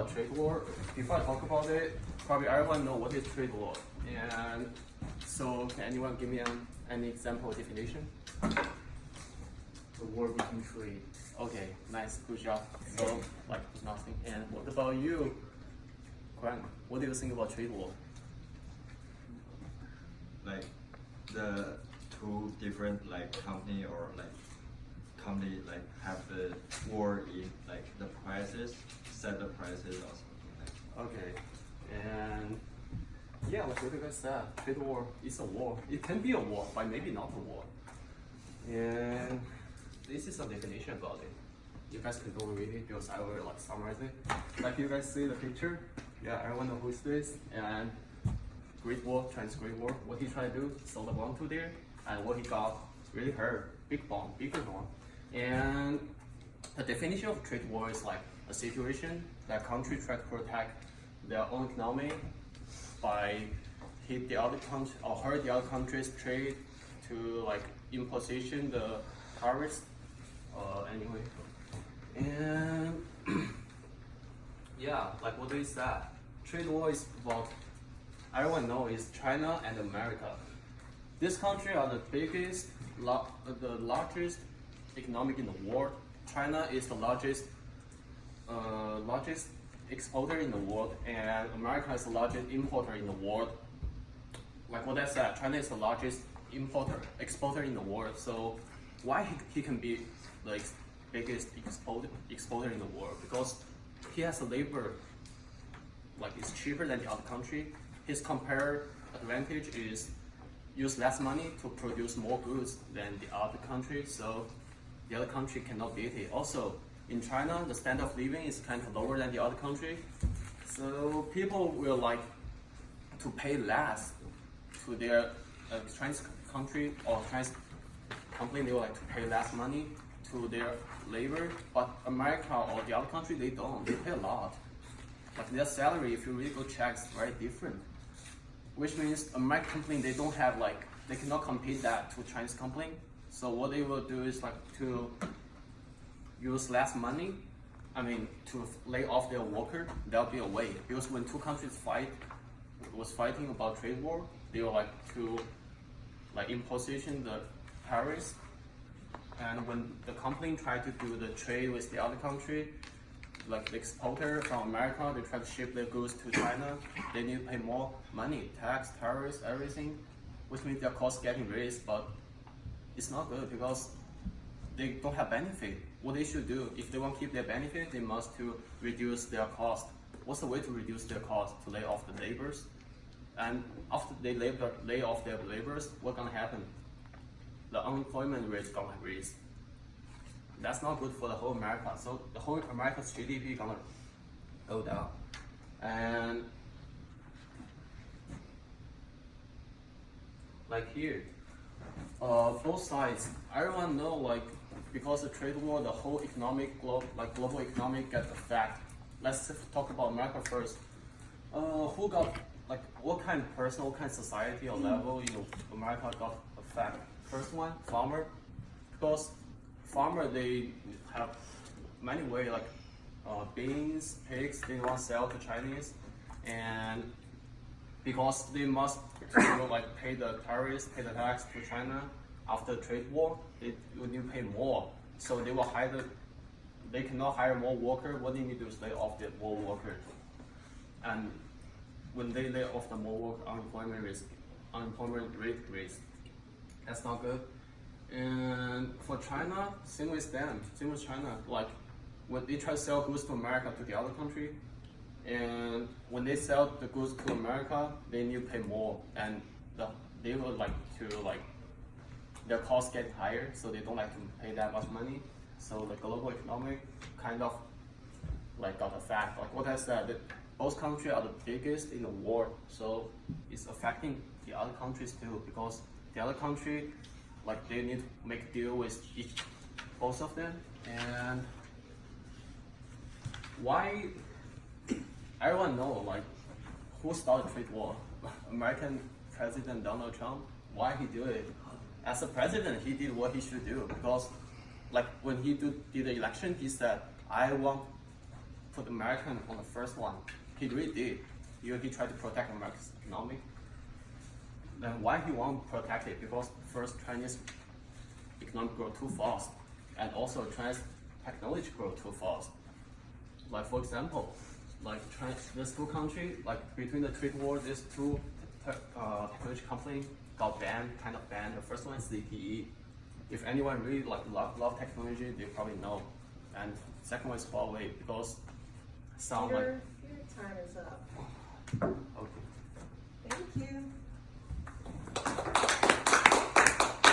about trade war, before I talk about it, probably everyone know what is trade war. And so can anyone give me any example definition? The war between trade. Okay, nice, good job. So like nothing. And what about you, Kwan? What do you think about trade war? Like the two different like company or like company like have the war in like the prices, set the prices or something like. Okay, and yeah, like what you guys said, trade war is a war. It can be a war, but maybe not a war. And this is a definition about it. You guys can go read it because I will like summarize it. Like you guys see the picture, yeah, everyone know who's this. And Great War, Chinese Great War, what he tried to do, sold the bomb to there, and what he got really hurt, big bomb, bigger bomb. And the definition of trade war is like a situation that country try to protect their own economy by hit the other country or hurt the other country's trade to like imposition the tariffs. Anyway, and yeah, like what is that? Trade war is about, everyone knows is China and America. These countries are the biggest, the largest economic in the world. China is the largest exporter in the world, and America is the largest importer in the world. Like what I said, China is the largest exporter in the world. So why he can be the biggest exporter in the world? Because he has a labor, like it's cheaper than the other country. His comparative advantage is use less money to produce more goods than the other country. So the other country cannot beat it. Also, in China, the standard of living is kind of lower than the other country. So people will like to pay less to their Chinese country or Chinese company. They will like to pay less money to their labor. But America or the other country, they don't. They pay a lot. Like their salary, if you really go check, is very different. Which means American company, they don't have like, they cannot compete that to Chinese company. So what they will do is like to use less money, to lay off their worker, there'll be a way. Because when two countries was fighting about trade war, they were like to like imposition the tariffs. And when the company tried to do the trade with the other country, like the exporter from America, they try to ship their goods to China, they need to pay more money, tax, tariffs, everything, which means their costs getting raised, but it's not good because they don't have benefit. What they should do, if they want to keep their benefit, they must to reduce their cost. What's the way to reduce their cost? To lay off the laborers. And after they lay off their laborers, what's gonna happen? The unemployment rate is gonna raise. That's not good for the whole America. So the whole America's GDP is gonna go down. And like here, both sides, everyone know like because of trade war, the whole global economic get affected. Let's talk about America first. Who got like what kind of person, what kind of society or level America got affected? First one, farmer, because farmer they have many ways like beans, pigs they want to sell to Chinese, and because they must like pay the tariffs, pay the tax to China after trade war, they will need to pay more. So they will they cannot hire more workers. What they need to do is lay off the more workers. And when they lay off the more workers, unemployment rate raise. That's not good. And for China, same with them, same with China. Like when they try to sell goods to America to the other country, and when they sell the goods to America, they need to pay more, and they would like to their costs get higher, so they don't like to pay that much money. So the global economic kind of like got affected. Like what I said, that both countries are the biggest in the world, so it's affecting the other countries too, because the other country like they need to make a deal with both of them. And why everyone know like who started trade war? American President Donald Trump. Why he do it? As a president, he did what he should do, because like when he did the election, he said, I want put American on the first one. He really did. He tried to protect America's economy. Then why he want to protect it? Because first, Chinese economy grow too fast, and also Chinese technology grow too fast. Like for example, like these two countries, like between the trade war, these two technology companies got banned, kind of banned. The first one is ZTE. If anyone really like love technology, they probably know. And second one is Huawei because sound like. Your time is up. Okay. Thank you.